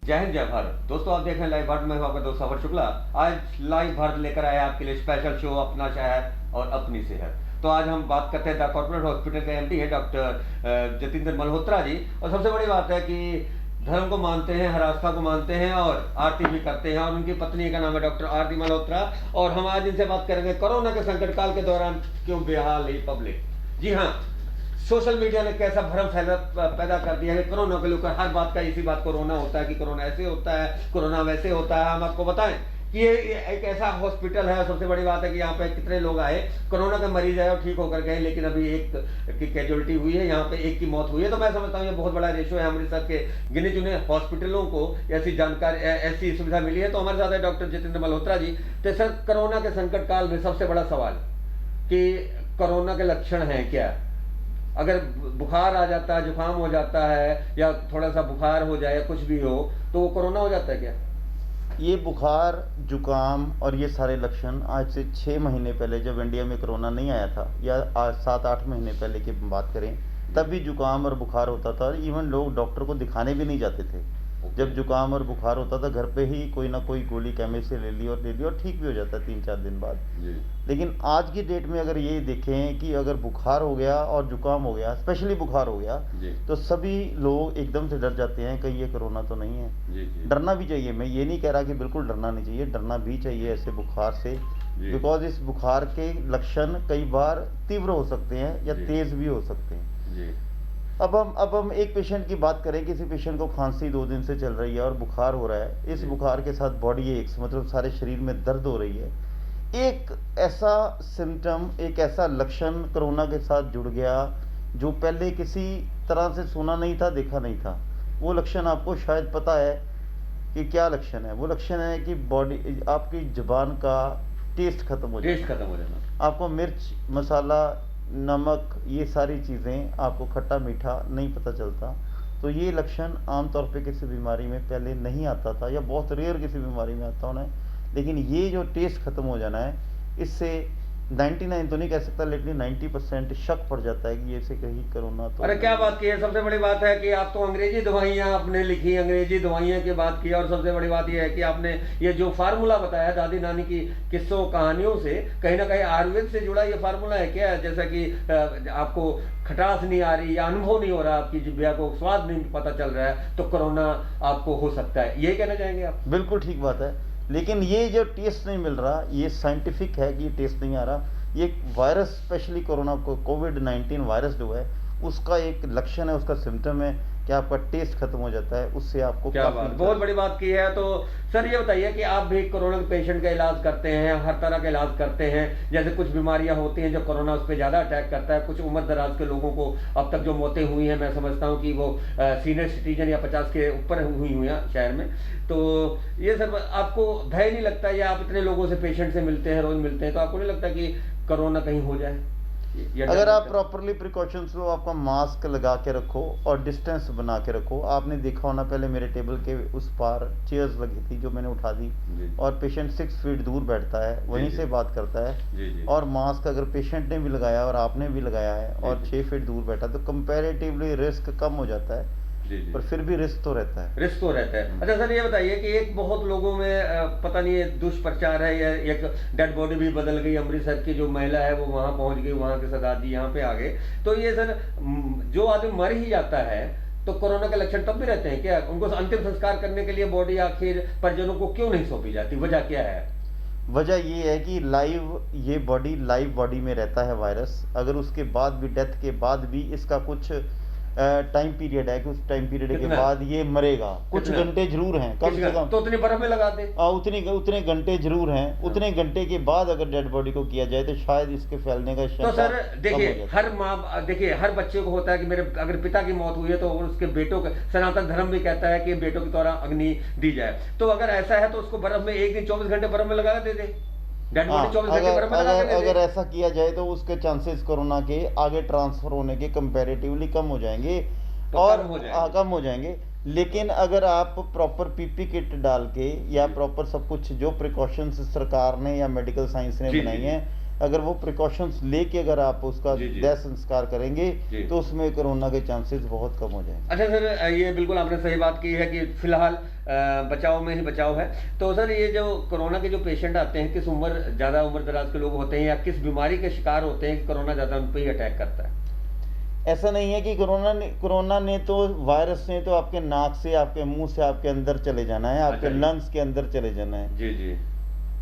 जय हिंद जय भारत। दोस्तों आप देख रहे हैं लाइव भारत में, हूं आपका दोस्त सफर शुक्ला। आज लाइव भारत लेकर आया आपके लिए स्पेशल शो अपना शहर और अपनी सेहत। तो आज हम बात करते हैं द कॉर्पोरेट हॉस्पिटल के एमडी है डॉक्टर जतिंदर मल्होत्रा जी। और सबसे बड़ी बात है कि धर्म को मानते हैं, हर आस्था को मानते हैं और आरती भी करते हैं। और उनकी पत्नी का नाम है डॉक्टर आरती मल्होत्रा। और हम आज इनसे बात करेंगे कोरोना के संकट काल के दौरान क्यों बेहाल है पब्लिक। जी हाँ, सोशल मीडिया ने कैसा भ्रम पैदा कर दिया है कोरोना को लेकर। हर बात का इसी बात कोरोना होता है कि कोरोना ऐसे होता है, कोरोना वैसे होता है। हम आपको बताएं कि ये एक ऐसा हॉस्पिटल है। सबसे बड़ी बात है कि यहाँ पे कितने लोग आए, कोरोना के मरीज आए और ठीक होकर गए, लेकिन अभी एक की कैजुअलिटी हुई है, यहाँ पे एक की मौत हुई है। तो मैं समझता हूँ ये बहुत बड़ा रेशो है। अमृतसर के गिने चुने हॉस्पिटलों को ऐसी जानकारी, ऐसी सुविधा मिली है। तो हमारे साथ है डॉक्टर जितेंद्र मल्होत्रा जी। तो सर, कोरोना के संकट काल में सबसे बड़ा सवाल कि कोरोना के लक्षण हैं क्या? अगर बुखार आ जाता है, जुकाम हो जाता है, या थोड़ा सा बुखार हो जाए या कुछ भी हो, तो वो कोरोना हो जाता है क्या? ये बुखार, जुकाम और ये सारे लक्षण आज से 6 महीने पहले जब इंडिया में कोरोना नहीं आया था, या आज 7-8 महीने पहले की बात करें, तब भी जुकाम और बुखार होता था। इवन लोग डॉक्टर को दिखाने भी नहीं जाते थे। जब जुकाम और बुखार होता था, घर पे ही कोई ना कोई गोली केमिस्ट से ले ली और ठीक भी हो जाता 3-4 दिन बाद। लेकिन आज की डेट में अगर ये देखें कि अगर बुखार हो गया और जुकाम हो गया, स्पेशली बुखार हो गया, तो सभी लोग एकदम से डर जाते हैं कहीं ये कोरोना तो नहीं है। डरना भी चाहिए, मैं ये नहीं कह रहा कि बिल्कुल डरना नहीं चाहिए, डरना भी चाहिए ऐसे बुखार से, बिकॉज इस बुखार के लक्षण कई बार तीव्र हो सकते हैं या तेज भी हो सकते हैं। अब हम एक पेशेंट की बात करें, किसी पेशेंट को खांसी 2 दिन से चल रही है और बुखार हो रहा है। इस बुखार के साथ बॉडी एक्स, मतलब सारे शरीर में दर्द हो रही है। एक ऐसा सिम्टम, एक ऐसा लक्षण कोरोना के साथ जुड़ गया जो पहले किसी तरह से सुना नहीं था, देखा नहीं था। वो लक्षण आपको शायद पता है कि क्या लक्षण है। वो लक्षण है कि बॉडी, आपकी जुबान का टेस्ट खत्म हो जाना। आपको मिर्च, मसाला, नमक, ये सारी चीज़ें, आपको खट्टा मीठा नहीं पता चलता। तो ये लक्षण आमतौर पे किसी बीमारी में पहले नहीं आता था, या बहुत रेयर किसी बीमारी में आता होना है। लेकिन ये जो टेस्ट खत्म हो जाना है, इससे 99 तो नहीं कह सकता, लेकिन 90% शक पड़ जाता है कि ये से कहीं कोरोना तो। अरे क्या बात की है! सबसे बड़ी बात है कि आप तो अंग्रेजी दवाइयाँ आपने लिखी, अंग्रेजी दवाइयाँ की बात की। और सबसे बड़ी बात यह है कि आपने ये जो फार्मूला बताया दादी नानी की किस्सों कहानियों से, कहीं ना कहीं आयुर्वेद से जुड़ा ये फार्मूला है क्या? जैसा कि आपको खटास नहीं आ रही या अनुभव नहीं हो रहा, आपकी जिह्वा को स्वाद नहीं पता चल रहा है, तो कोरोना आपको हो सकता है, ये कहना चाहेंगे आप? बिल्कुल ठीक बात है। लेकिन ये जो टेस्ट नहीं मिल रहा, ये साइंटिफिक है कि ये टेस्ट नहीं आ रहा। ये वायरस, स्पेशली कोरोना को कोविड-19 वायरस जो है, उसका एक लक्षण है, उसका सिम्टम है कि आपका टेस्ट खत्म हो जाता है। उससे आपको क्या बात, बहुत बड़ी बात की है। तो सर ये बताइए कि आप भी कोरोना के पेशेंट का इलाज करते हैं, हर तरह का इलाज करते हैं। जैसे कुछ बीमारियां होती हैं जो कोरोना उस पर ज़्यादा अटैक करता है। कुछ उम्र दराज के लोगों को अब तक जो मौतें हुई हैं, मैं समझता हूं कि वो सीनियर सिटीजन या 50 के ऊपर हुई हैं शहर में। तो ये सर, आपको भय नहीं लगता, या आप इतने लोगों से, पेशेंट से मिलते हैं, रोज मिलते हैं, तो आपको नहीं लगता कि कोरोना कहीं हो जाए? अगर आप प्रॉपरली प्रिकॉशंस लो, आपका मास्क लगा के रखो और डिस्टेंस बना के रखो। आपने देखा होना, पहले मेरे टेबल के उस पार चेयर्स लगी थी जो मैंने उठा दी, और पेशेंट 6 फीट दूर बैठता है, वहीं से बात करता है। और मास्क अगर पेशेंट ने भी लगाया और आपने भी लगाया है और 6 फीट दूर बैठा, तो कंपैरेटिवली रिस्क कम हो जाता है। पर फिर भी रिस्क तो रहता है। अच्छा सर, ये बताइए कि एक बहुत लोगों में पता नहीं है दुष्प्रचार है, या एक डेड बॉडी भी बदल गई। अमृतसर की जो महिला है वो वहां पहुंच गई, वहां के सरदार यहाँ पे आ गए। तो ये सर, जो आदमी मर ही जाता है तो कोरोना के लक्षण तब भी रहते हैं क्या? उनको अंतिम संस्कार करने के लिए बॉडी आखिर परिजनों को क्यों नहीं सौंपी जाती? वजह क्या है? वजह ये है कि ये बॉडी लाइव बॉडी में रहता है वायरस। अगर उसके बाद भी, डेथ के बाद भी इसका कुछ टाइम पीरियड है कि उस टाइम पीरियड के बाद ये मरेगा। कुछ घंटे जरूर हैं, कम से कम। तो उतनी बर्फ में लगा दे, उतने घंटे जरूर हैं। उतने घंटे के बाद अगर डेड बॉडी को किया जाए तो शायद इसके फैलने का तो सर देखिए, हर माँ, देखिए हर बच्चे को होता है कि मेरे अगर पिता की मौत हुई है तो उसके बेटों का, सनातन धर्म भी कहता है कि बेटों की द्वारा अग्नि दी जाए। तो अगर ऐसा है तो उसको बर्फ में 1 दिन 24 घंटे बर्फ में लगा दे दे। अगर ऐसा किया जाए तो उसके चांसेस कोरोना के आगे ट्रांसफर होने के कंपैरेटिवली कम हो जाएंगे, तो और कम हो जाएंगे। लेकिन अगर आप प्रॉपर पीपी किट डाल के, या प्रॉपर सब कुछ जो प्रिकॉशंस सरकार ने या मेडिकल साइंस ने बनाई हैं, अगर वो प्रिकॉशंस लेके अगर आप उसका जी, जी। देह संस्कार करेंगे जी। तो उसमें कोरोना के चांसेस बहुत कम हो जाएंगे। अच्छा सर, ये बिल्कुल आपने सही बात की है कि फिलहाल बचाव में ही बचाव है। तो सर, ये जो कोरोना के जो पेशेंट आते हैं, किस उम्र, ज़्यादा उम्र दराज के लोग होते हैं या किस बीमारी के शिकार होते हैं कि कोरोना ज़्यादा उन पर ही अटैक करता है? ऐसा नहीं है कि कोरोना ने तो वायरस ने तो आपके नाक से, आपके मुंह से, आपके अंदर चले जाना है, आपके अच्छा जी। लंग्स के अंदर चले जाना है। जी, जी।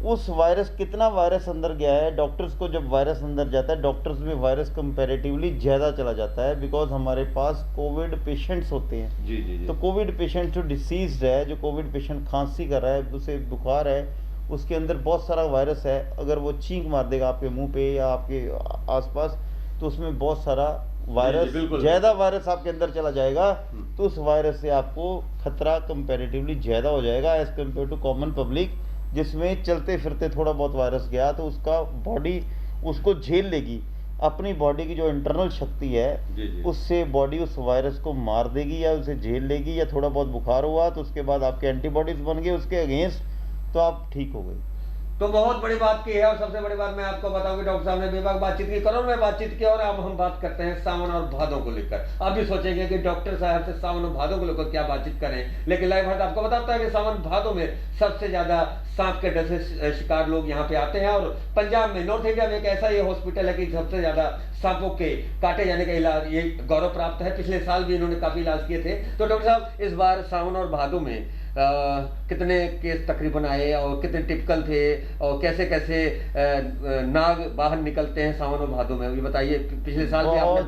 उस वायरस, कितना वायरस अंदर गया है, डॉक्टर्स को जब वायरस अंदर जाता है, डॉक्टर्स में वायरस कंपैरेटिवली ज़्यादा चला जाता है, बिकॉज हमारे पास कोविड पेशेंट्स होते हैं। जी, जी, जी। तो कोविड पेशेंट जो डिसीज्ड है, जो कोविड पेशेंट खांसी कर रहा है, उसे बुखार है, उसके अंदर बहुत सारा वायरस है। अगर वो छींक मार देगा आपके मुंह पे या आपके आसपास, तो उसमें बहुत सारा वायरस, बिल्कुल, ज़्यादा बिल्कुल। वायरस आपके अंदर चला जाएगा। हुँ। तो उस वायरस से आपको खतरा कंपैरेटिवली ज़्यादा हो जाएगा as compare to common public, जिसमें चलते फिरते थोड़ा बहुत वायरस गया तो उसका बॉडी उसको झेल लेगी। अपनी बॉडी की जो इंटरनल शक्ति है, जी, जी। उससे बॉडी उस वायरस को मार देगी या उसे झेल लेगी। या थोड़ा बहुत बुखार हुआ तो उसके बाद आपके एंटीबॉडीज बन गए उसके अगेंस्ट, तो आप ठीक हो गए। तो बहुत बड़ी बात की है, और सबसे बड़ी बात मैं आपको बताऊं कि डॉक्टर साहब ने बेबाक बातचीत की, करोड़ में बातचीत की, और अब हम बात करते हैं सावन और भादों को लेकर। आप भी सोचेंगे कि डॉक्टर साहब से सावन और भादों को लेकर क्या बातचीत करें, लेकिन लाइव भारत आपको बताता है कि सावन भादों में सबसे ज्यादा सांप के डर से शिकार लोग यहाँ पे आते हैं। और पंजाब में, नॉर्थ इंडिया में एक ऐसा ये हॉस्पिटल है कि सबसे ज्यादा सांपों के काटे जाने का इलाज ये गौरव प्राप्त है। पिछले साल भी इन्होंने काफी इलाज किए थे। तो डॉक्टर साहब, इस बार सावन और भादों में कितने केस तकरीबन आए और कितने टिपिकल थे, और कैसे कैसे नाग बाहर निकलते हैं सावन और भादों में, ये बताइए। पिछले साल भी आपने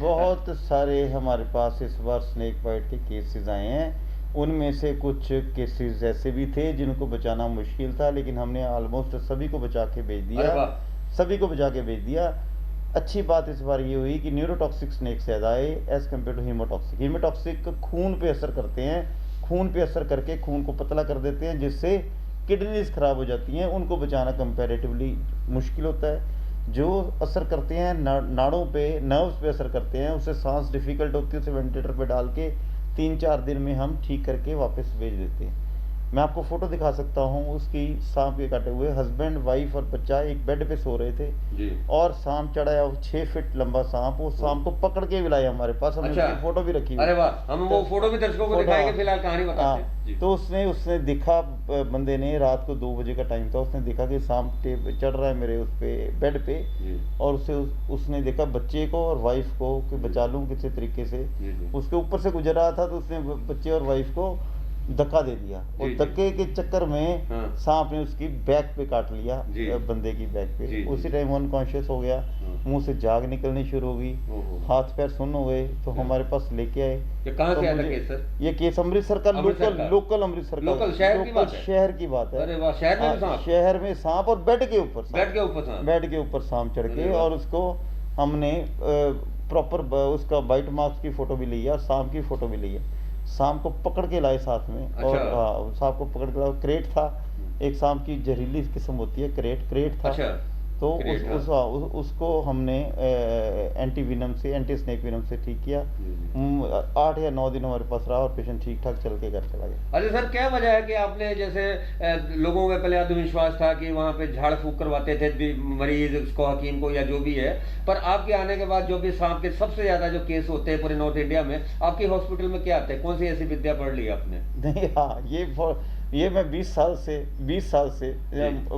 बहुत सारे हमारे पास इस बार स्नेक बाइट के केसेस आए हैं। उनमें से कुछ केसेस ऐसे भी थे जिनको बचाना मुश्किल था, लेकिन हमने ऑलमोस्ट सभी को बचा के भेज अरे दिया, वाह। सभी को बचा के भेज दिया। अच्छी बात इस बार ये हुई कि न्यूरोटॉक्सिक स्नेक ज़्यादा आए as compare to haemotoxic. Haemotoxic खून पे असर करते हैं, खून पे असर करके खून को पतला कर देते हैं, जिससे किडनीज खराब हो जाती हैं। उनको बचाना कंपैरेटिवली मुश्किल होता है। जो असर करते हैं नाड़ों पे, नर्व्स पे असर करते हैं, उससे सांस डिफ़िकल्ट होती है, उसे वेंटिलेटर पे डाल के 3-4 दिन में हम ठीक करके वापस भेज देते हैं। मैं आपको फ़ोटो दिखा सकता हूँ उसकी, सांप के काटे हुए। हस्बैंड, वाइफ और बच्चा एक बेड पे सो रहे थे जी। और सांप चढ़ा है, 6 फीट लंबा सांप। वो सांप को पकड़ के भी लाया हमारे पास, हमने अच्छा। उसकी फोटो भी रखी हुई। अरे वाह, हम वो फोटो भी दर्शकों को फोटो, दिखाएंगे, फिलहाल कहानी बताते हैं जी। तो उसने देखा, बंदे ने, रात को 2 बजे का टाइम था, उसने देखा कि सांप चढ़ रहा है मेरे उस पे बेड पे, जी। और उसने देखा बच्चे को और वाइफ को कि बचा लूं किसी तरीके से। जी, जी। उसके ऊपर से गुजर रहा था तो उसने बच्चे और वाइफ को धक्का दे दिया, और जी, जी। धक्के के चक्कर में हाँ। सांप ने उसकी बैक पे काट लिया, जी। बंदे की बैक पे। जी, जी। उसी टाइम अनकॉन्शियस हो गया, हाँ। मुंह से झाग निकलनी शुरू हो गई, ओहो। हाथ पैर सुन्न हो गए। तो हाँ। हमारे पास लेके आए। ये कहाँ तो से आया था मुझे- केस सर? ये केस अमृतसर का, अमृतसर का? लोकल अमृतसर का, लोकल शहर की बात है? शहर की बात है। अरे वाह, शहर में भी हाँ, सांप? शहर में सांप, और बेड के ऊपर सांप। बेड के ऊपर सांप? बेड के ऊपर सांप चढ़ अरे के, वाह। और उसको हमने प्रॉपर उसका बाइट मार्क्स की फोटो भी ली है और सांप की फोटो भी ली है। सांप को पकड़ के लाए साथ में। और अच्छा। सांप को पकड़ के लाए, क्रेट था, एक सांप की जहरीली किस्म होती है, क्रेट था। अच्छा। तो क्रेट, उसको हमने एंटी विनम से, एंटी स्नेक विनम से ठीक किया। 8 या 9 दिन हमारे पास रहा और पेशेंट ठीक ठाक चल के घर चला गया। अच्छा सर, क्या वजह है कि आपने, जैसे लोगों में पहले आत्मविश्वास था कि वहाँ पे झाड़ फूक करवाते थे मरीज उसको, हकीम को या जो भी है, पर आपके आने के बाद जो भी सांप के सबसे ज्यादा जो केस होते हैं पूरे नॉर्थ इंडिया में, आपकी हॉस्पिटल में क्या आते हैं? कौन सी ऐसी विद्या पढ़ ली आपने? नहीं, हाँ, ये मैं 20 साल से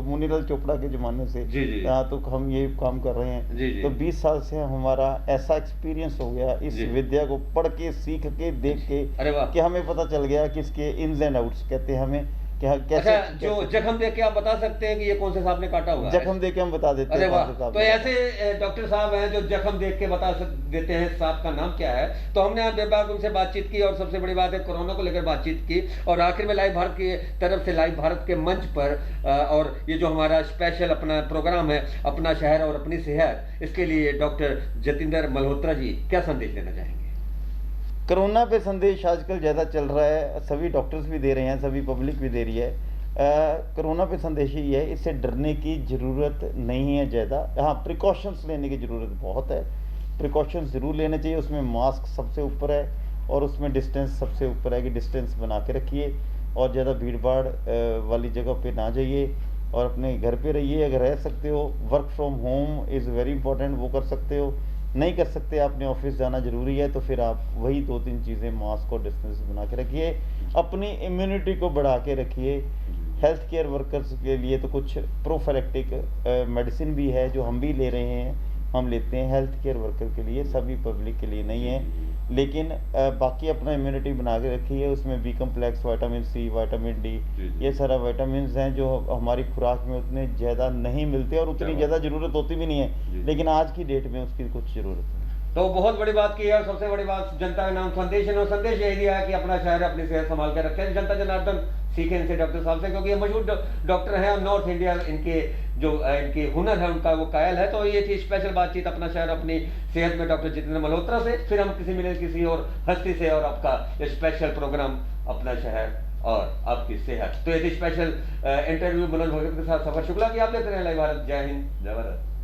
मुनीलाल चोपड़ा के ज़माने से, जी, जी। तो हम ये काम कर रहे हैं। जी, जी। तो 20 साल से हमारा ऐसा एक्सपीरियंस हो गया इस जी। विद्या को पढ़ के, सीख के, देख के, अरे वाह। कि हमें पता चल गया कि इसके इन्स एंड आउट्स, कहते हैं हमें कि कैसे। अच्छा, जो जख्म देख के आप बता सकते हैं कि ये कौन से सांप ने काटा हुआ है? जख्म देख के हम बता देते अरे हैं वाह। कौन से सांप तो ने। ऐसे डॉक्टर साहब हैं जो जख्म देख के बता देते हैं सांप का नाम क्या है। तो हमने आज बेबाक उनसे बातचीत की, और सबसे बड़ी बात है कोरोना को लेकर बातचीत की, और आखिर में लाइव भारत की तरफ से, लाइव भारत के मंच पर, और ये जो हमारा स्पेशल अपना प्रोग्राम है, अपना शहर और अपनी सेहत, इसके लिए डॉक्टर जतिंदर मल्होत्रा जी क्या संदेश देना चाहेंगे? कोरोना पे संदेश आजकल ज़्यादा चल रहा है, सभी डॉक्टर्स भी दे रहे हैं, सभी पब्लिक भी दे रही है। कोरोना पे संदेश ही है, इससे डरने की ज़रूरत नहीं है ज़्यादा। हाँ, प्रिकॉशंस लेने की ज़रूरत बहुत है। प्रिकॉशंस ज़रूर लेने चाहिए। उसमें मास्क सबसे ऊपर है, और उसमें डिस्टेंस सबसे ऊपर है कि डिस्टेंस बना के रखिए, और ज़्यादा भीड़ भाड़ वाली जगह पे ना जाइए। और अपने घर पे रहिए, अगर रह सकते हो work from home is very important, वो कर सकते हो। नहीं कर सकते, आपने ऑफिस जाना ज़रूरी है, तो फिर आप वही 2-3 चीज़ें, मास्क और डिस्टेंस बना के रखिए, अपनी इम्यूनिटी को बढ़ा के रखिए। हेल्थ केयर वर्कर्स के लिए तो कुछ प्रोफिलैक्टिक मेडिसिन भी है जो हम भी ले रहे हैं, हम लेते हैं हेल्थ केयर वर्कर के लिए, सभी पब्लिक के लिए नहीं है। लेकिन बाकी अपना इम्यूनिटी बना के रखिए, उसमें B complex, vitamin C, vitamin D, ये सारा विटामिन हैं जो हमारी खुराक में उतने ज़्यादा नहीं मिलते और उतनी ज़्यादा ज़रूरत होती भी नहीं है, लेकिन आज की डेट में उसकी कुछ ज़रूरत है। तो बहुत बड़ी बात की है और सबसे बड़ी बात जनता के नाम संदेश है, और संदेश यही दिया है कि अपना शहर अपनी सेहत संभाल कर रखें। जनता जनार्दन सीखें इनसे डॉक्टर साहब से, क्योंकि ये मशहूर डॉक्टर हैं और नॉर्थ इंडिया इनके जो इनके हुनर है उनका वो कायल है। तो ये थी स्पेशल बातचीत अपना शहर अपनी सेहत में डॉक्टर जितेंद्र मल्होत्रा से। फिर हम मिले किसी और हस्ती से और आपका स्पेशल प्रोग्राम अपना शहर और आपकी सेहत। तो ये थी स्पेशल इंटरव्यू बुलंद भगत के साथ सफर शुक्ला की। आप देखते रहे लाइव भारत। जय हिंद, जय भारत।